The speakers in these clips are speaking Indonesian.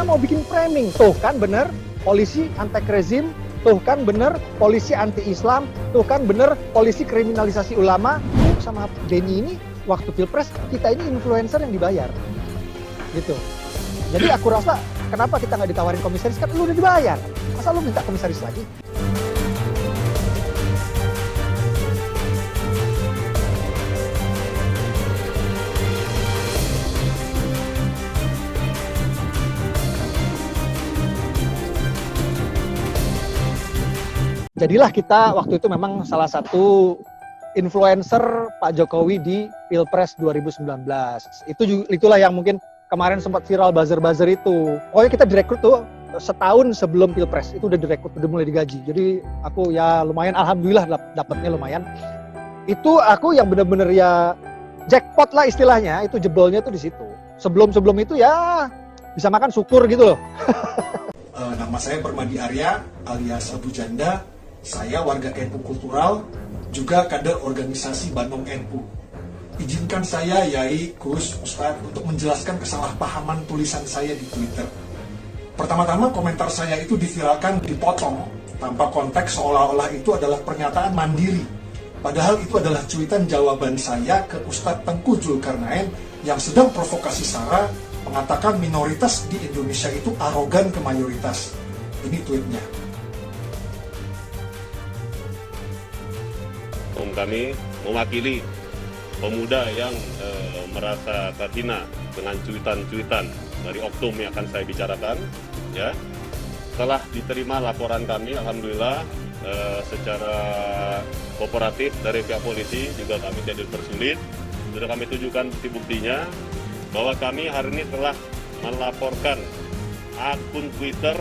mau bikin framing. Tuh kan bener, polisi antek rezim. Tuh kan bener, polisi anti-Islam. Tuh kan bener, polisi kriminalisasi ulama. Sama Denny ini, waktu Pilpres, kita ini influencer yang dibayar. Gitu. Jadi aku rasa, kenapa kita nggak ditawarin komisaris? Kan lu udah dibayar. Masa lu minta komisaris lagi? Jadilah kita waktu itu memang salah satu influencer Pak Jokowi di Pilpres 2019. Itulah yang mungkin kemarin sempat viral buzzer-buzzer itu. Pokoknya kita direkrut tuh setahun sebelum Pilpres, itu udah direkrut, udah mulai digaji. Jadi aku ya lumayan, alhamdulillah dapatnya lumayan. Itu aku yang bener-bener ya jackpot lah istilahnya, itu jebolnya tuh di situ. Sebelum itu ya bisa makan syukur gitu loh. Nama saya Permadi Arya alias Abu Janda. Saya warga NU Kultural, juga kader organisasi Bandung NU. Izinkan saya, Yai, Gus, Ustadz, untuk menjelaskan kesalahpahaman tulisan saya di Twitter. Pertama-tama komentar saya itu diviralkan, dipotong, tanpa konteks seolah-olah itu adalah pernyataan mandiri. Padahal itu adalah cuitan jawaban saya ke Ustadz Tengku Zulkarnain yang sedang provokasi sara, mengatakan minoritas di Indonesia itu arogan ke mayoritas. Ini tweetnya. Kami mewakili pemuda yang merasa terhina dengan cuitan-cuitan dari oknum yang akan saya bicarakan. Ya, setelah diterima laporan kami, alhamdulillah secara kooperatif dari pihak polisi juga kami tidak dipersulit. Sudah kami tunjukkan bukti-buktinya bahwa kami hari ini telah melaporkan akun Twitter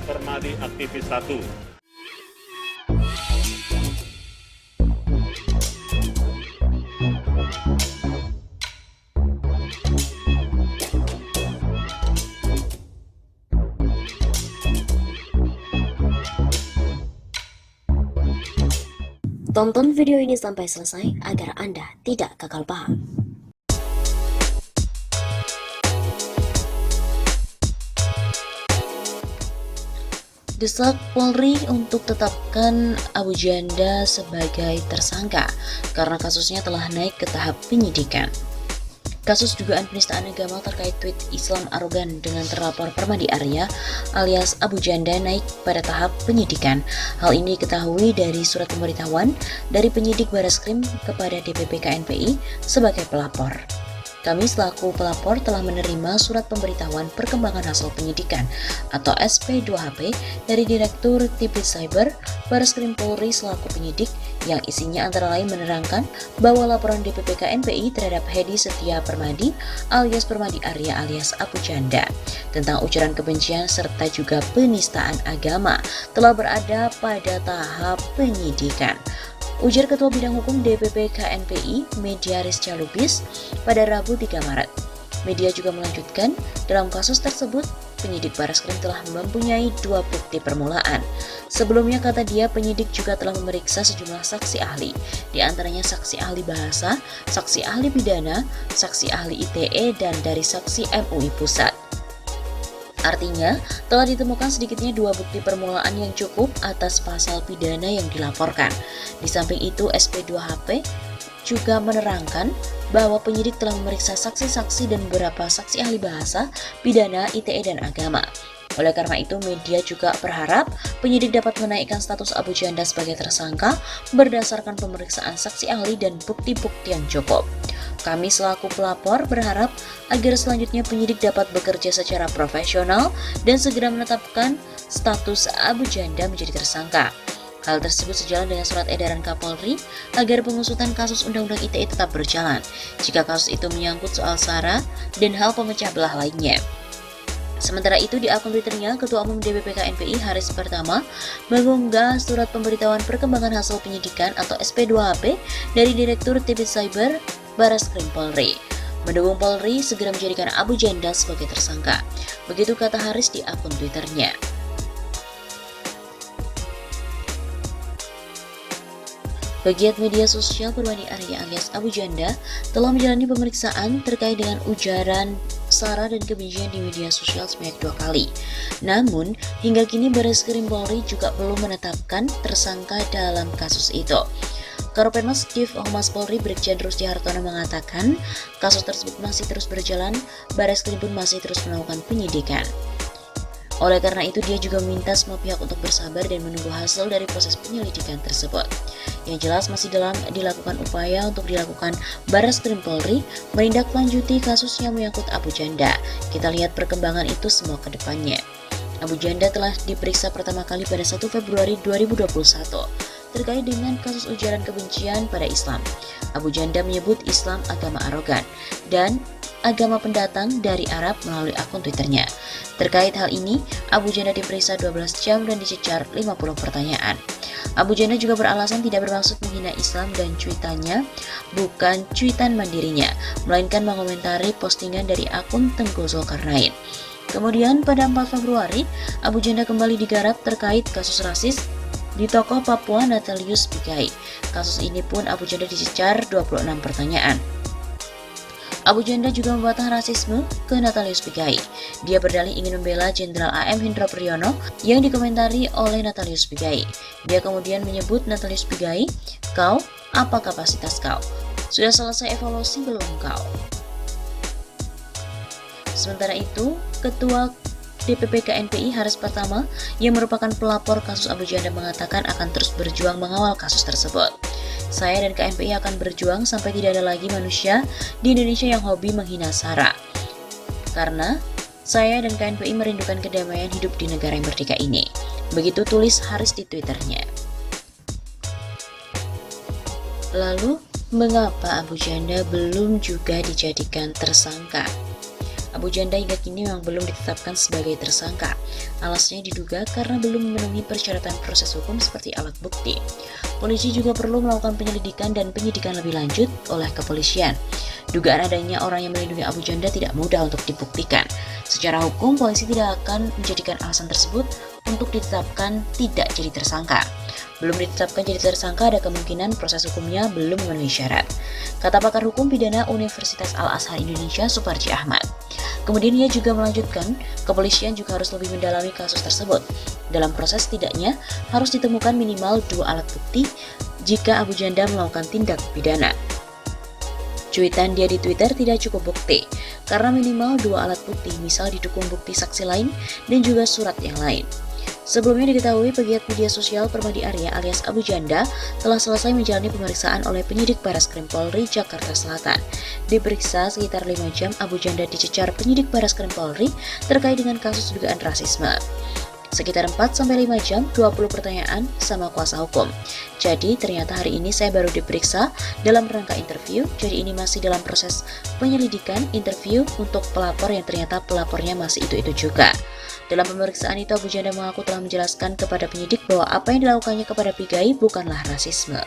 @permadiaktivis1. Tonton video ini sampai selesai agar Anda tidak gagal paham. Desak Polri untuk tetapkan Abu Janda sebagai tersangka karena kasusnya telah naik ke tahap penyidikan. Kasus dugaan penistaan agama terkait tweet Islam arogan dengan terlapor Permadi Arya alias Abu Janda naik pada tahap penyidikan. Hal ini diketahui dari surat pemberitahuan dari penyidik Bareskrim kepada DPP KNPI sebagai pelapor. Kami selaku pelapor telah menerima surat pemberitahuan perkembangan hasil penyidikan atau SP2HP dari Direktur Tipis Cyber Bareskrim Polri selaku penyidik yang isinya antara lain menerangkan bahwa laporan DPP KNPI terhadap Hedi Setia Permadi alias Permadi Arya alias Abu Janda tentang ujaran kebencian serta juga penistaan agama telah berada pada tahap penyidikan. Ujar Ketua Bidang Hukum DPP KNPI Media Rizcha Lubis pada Rabu 3 Maret. Media juga melanjutkan, dalam kasus tersebut, penyidik Bareskrim telah mempunyai 2 bukti permulaan. Sebelumnya, kata dia, penyidik juga telah memeriksa sejumlah saksi ahli, di antaranya saksi ahli bahasa, saksi ahli pidana, saksi ahli ITE, dan dari saksi MUI Pusat. Artinya, telah ditemukan sedikitnya 2 bukti permulaan yang cukup atas pasal pidana yang dilaporkan. Di samping itu, SP2HP juga menerangkan bahwa penyidik telah memeriksa saksi-saksi dan beberapa saksi ahli bahasa, pidana, ITE, dan agama. Oleh karena itu, media juga berharap penyidik dapat menaikkan status Abu Janda sebagai tersangka berdasarkan pemeriksaan saksi ahli dan bukti-bukti yang cukup. Kami selaku pelapor berharap agar selanjutnya penyidik dapat bekerja secara profesional dan segera menetapkan status Abu Janda menjadi tersangka. Hal tersebut sejalan dengan surat edaran Kapolri agar pengusutan kasus Undang-Undang ITE tetap berjalan jika kasus itu menyangkut soal SARA dan hal pemecah belah lainnya. Sementara itu, di akun Twitternya, Ketua Umum DPP KNPI Haris Pertama mengunggah surat pemberitahuan perkembangan hasil penyidikan atau SP2HP dari Direktur Tipis Cyber Bareskrim Polri, mendukung Polri segera menjadikan Abu Janda sebagai tersangka. Begitu kata Haris di akun Twitternya. Pegiat media sosial Permadi Arya alias Abu Janda telah menjalani pemeriksaan terkait dengan ujaran sara dan kebencian di media sosial sebanyak 2 kali. Namun, hingga kini Bareskrim Polri juga belum menetapkan tersangka dalam kasus itu. Karopenmas Div Humas Polri Brigjen Rusdi Hartono mengatakan, kasus tersebut masih terus berjalan, Bareskrim pun masih terus melakukan penyidikan. Oleh karena itu, dia juga meminta semua pihak untuk bersabar dan menunggu hasil dari proses penyelidikan tersebut. Yang jelas masih dalam dilakukan upaya untuk dilakukan Bareskrim Polri menindaklanjuti kasus yang menyangkut Abu Janda. Kita lihat perkembangan itu semua ke depannya. Abu Janda telah diperiksa pertama kali pada 1 Februari 2021 terkait dengan kasus ujaran kebencian pada Islam. Abu Janda menyebut Islam agama arogan dan agama pendatang dari Arab melalui akun Twitternya. Terkait hal ini, Abu Janda diperiksa 12 jam dan dicecar 50 pertanyaan. Abu Janda juga beralasan tidak bermaksud menghina Islam dan cuitannya bukan cuitan mandirinya, melainkan mengomentari postingan dari akun Tengku Zulkarnain. Kemudian pada 4 Februari, Abu Janda kembali digarap terkait kasus rasis di tokoh Papua Natalius Pigai. Kasus ini pun Abu Janda dicecar 26 pertanyaan. Abu Janda juga membantah rasisme ke Natalius Pigai. Dia berdalih ingin membela Jenderal AM Hendro Priyono yang dikomentari oleh Natalius Pigai. Dia kemudian menyebut Natalius Pigai, "Kau, apa kapasitas kau? Sudah selesai evaluasi belum kau?" Sementara itu, Ketua DPP KNPI Haris Pratama yang merupakan pelapor kasus Abu Janda mengatakan akan terus berjuang mengawal kasus tersebut. Saya dan KNPI akan berjuang sampai tidak ada lagi manusia di Indonesia yang hobi menghina SARA. Karena saya dan KNPI merindukan kedamaian hidup di negara yang merdeka ini. Begitu tulis Haris di Twitternya. Lalu, mengapa Abu Janda belum juga dijadikan tersangka? Abu Janda hingga kini memang belum ditetapkan sebagai tersangka. Alasannya diduga karena belum memenuhi persyaratan proses hukum seperti alat bukti. Polisi juga perlu melakukan penyelidikan dan penyidikan lebih lanjut oleh kepolisian. Dugaan adanya orang yang melindungi Abu Janda tidak mudah untuk dibuktikan. Secara hukum, polisi tidak akan menjadikan alasan tersebut untuk ditetapkan tidak jadi tersangka. Belum ditetapkan jadi tersangka, ada kemungkinan proses hukumnya belum memenuhi syarat, kata pakar hukum pidana Universitas Al-Azhar Indonesia Suparji Ahmad. Kemudian ia juga melanjutkan, kepolisian juga harus lebih mendalami kasus tersebut. Dalam proses setidaknya harus ditemukan minimal 2 alat bukti jika Abu Janda melakukan tindak pidana. Cuitan dia di Twitter tidak cukup bukti, karena minimal 2 alat bukti, misal didukung bukti saksi lain dan juga surat yang lain. Sebelumnya diketahui pegiat media sosial Permadi Arya alias Abu Janda telah selesai menjalani pemeriksaan oleh penyidik Bareskrim Polri Jakarta Selatan. Diperiksa sekitar 5 jam, Abu Janda dicecar penyidik Bareskrim Polri terkait dengan kasus dugaan rasisme. Sekitar 4-5 jam, 20 pertanyaan sama kuasa hukum. Jadi ternyata hari ini saya baru diperiksa dalam rangka interview, jadi ini masih dalam proses penyelidikan interview untuk pelapor yang ternyata pelapornya masih itu-itu juga. Dalam pemeriksaan itu, Abu Janda mengaku telah menjelaskan kepada penyidik bahwa apa yang dilakukannya kepada Pigai bukanlah rasisme.